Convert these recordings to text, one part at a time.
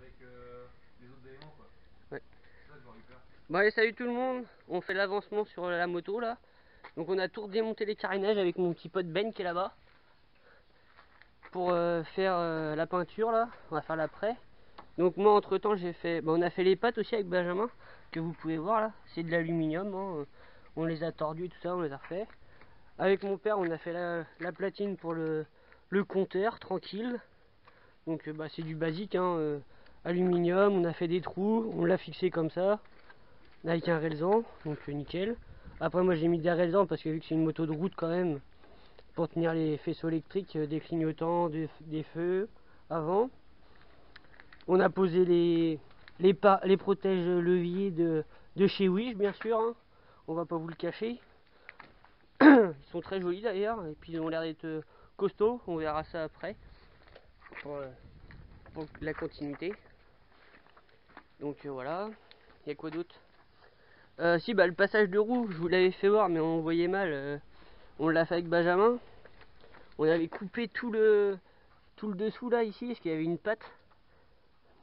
avec les autres éléments quoi. Ouais. C'est ça que j'aurais eu peur. Bon allez, salut tout le monde, on fait l'avancement sur la moto là. Donc on a tout redémonté les carénages avec mon petit pote Ben qui est là-bas. Pour faire la peinture là, on va faire l'après. Donc moi entre temps j'ai fait, on a fait les pattes aussi avec Benjamin, que vous pouvez voir là, c'est de l'aluminium, hein. On les a tordus et tout ça, on les a refait. Avec mon père on a fait la platine pour le compteur, tranquille. Donc c'est du basique, hein, aluminium, on a fait des trous, on l'a fixé comme ça, avec un rélesant, donc nickel. Après moi j'ai mis des rélesants parce que vu que c'est une moto de route quand même, pour tenir les faisceaux électriques, des clignotants, des feux avant. On a posé les protèges leviers de chez Wish bien sûr, hein. On va pas vous le cacher. Ils sont très jolis d'ailleurs, et puis ils ont l'air d'être costauds, on verra ça après. Pour la continuité. Donc voilà. Il y a quoi d'autre? Si le passage de roue, je vous l'avais fait voir mais on voyait mal. On l'a fait avec Benjamin. On avait coupé tout le dessous là ici parce qu'il y avait une patte.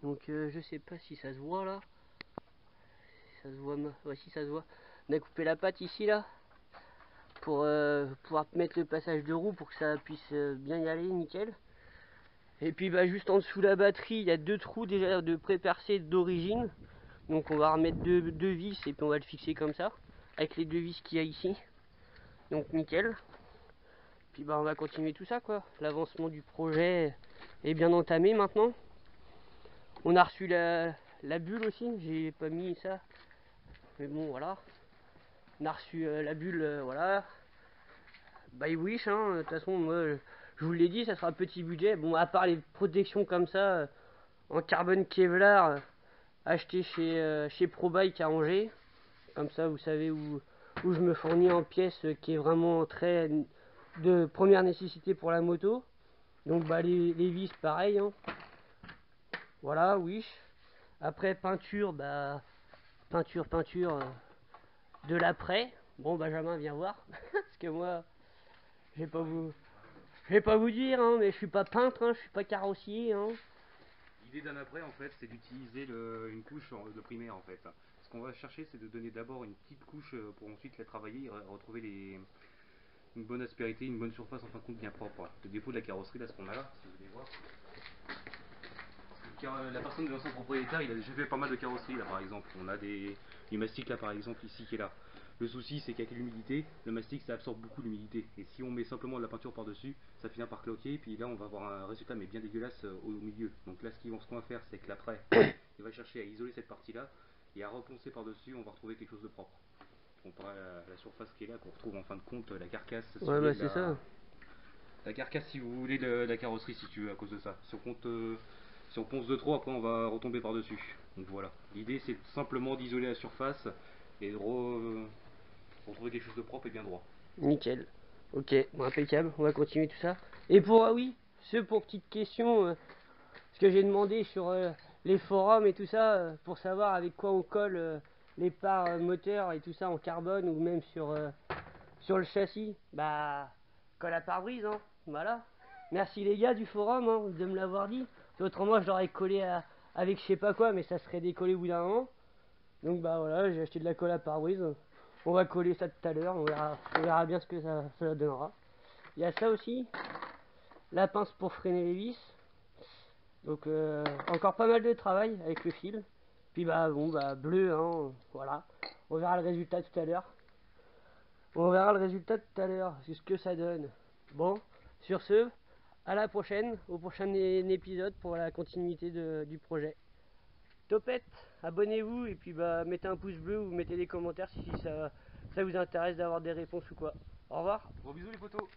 Donc je sais pas si ça se voit là. Ça se voit, ouais, si ça se voit. On a coupé la patte ici là pour pouvoir mettre le passage de roue pour que ça puisse bien y aller, nickel. Et puis juste en dessous la batterie, il y a deux trous déjà de pré-percés d'origine. Donc on va remettre deux vis et puis on va le fixer comme ça, avec les deux vis qu'il y a ici. Donc nickel. Puis on va continuer tout ça quoi. L'avancement du projet est bien entamé maintenant. On a reçu la bulle aussi, j'ai pas mis ça. Mais bon voilà. On a reçu la bulle, voilà. By Wish, hein. De toute façon moi je vous l'ai dit, ça sera un petit budget. Bon, à part les protections comme ça, en carbone Kevlar, acheté chez ProBike à Angers. Comme ça vous savez où je me fournis en pièces, qui est vraiment très de première nécessité pour la moto. Donc les vis pareil, hein. Voilà, Wish. Après peinture, peinture de l'après. Bon, Benjamin vient voir. Parce que moi je vais pas vous dire, hein, mais je suis pas peintre, hein, je suis pas carrossier, hein. L'idée d'un après en fait c'est d'utiliser une couche de primaire en fait. Ce qu'on va chercher c'est de donner d'abord une petite couche pour ensuite la travailler et retrouver une bonne aspérité, une bonne surface en fin de compte bien propre. Le défaut de la carrosserie là, ce qu'on a là, si vous voulez voir. La personne de l'ancien propriétaire, il a déjà fait pas mal de carrosseries là par exemple. On a du mastic là par exemple ici qui est là. Le souci c'est qu'avec l'humidité, le mastic ça absorbe beaucoup l'humidité. Et si on met simplement de la peinture par dessus, ça finit par cloquer. Et puis là on va avoir un résultat mais bien dégueulasse au milieu. Donc là ce qu'on va faire c'est que l'après, il va chercher à isoler cette partie là et à reponcer par dessus, on va retrouver quelque chose de propre. Comparé à la surface qui est là, qu'on retrouve en fin de compte la carcasse. Ouais, c'est ça. La carcasse si vous voulez de la carrosserie si tu veux à cause de ça. Si on ponce de trop, après on va retomber par dessus. Donc voilà. L'idée c'est simplement d'isoler la surface et de retrouver quelque chose de propre et bien droit. Nickel. Ok, impeccable, on va continuer tout ça. Et oui, pour petite question, ce que j'ai demandé sur les forums et tout ça, pour savoir avec quoi on colle les parts moteurs et tout ça en carbone ou même sur le châssis, colle à pare-brise, hein, voilà. Merci les gars du forum, hein, de me l'avoir dit. Autrement je l'aurais collé avec je sais pas quoi, mais ça serait décollé au bout d'un moment. Donc voilà, j'ai acheté de la colle à pare-brise. On va coller ça tout à l'heure, on verra bien ce que ça donnera. Il y a ça aussi, la pince pour freiner les vis. Donc encore pas mal de travail avec le fil. Puis bleu, hein, voilà. On verra le résultat tout à l'heure. On verra le résultat tout à l'heure, c'est ce que ça donne. Bon, sur ce, à la prochaine, au prochain épisode pour la continuité du projet. Topette, abonnez-vous et puis mettez un pouce bleu ou mettez des commentaires si ça vous intéresse d'avoir des réponses ou quoi. Au revoir. Gros bisous les potos.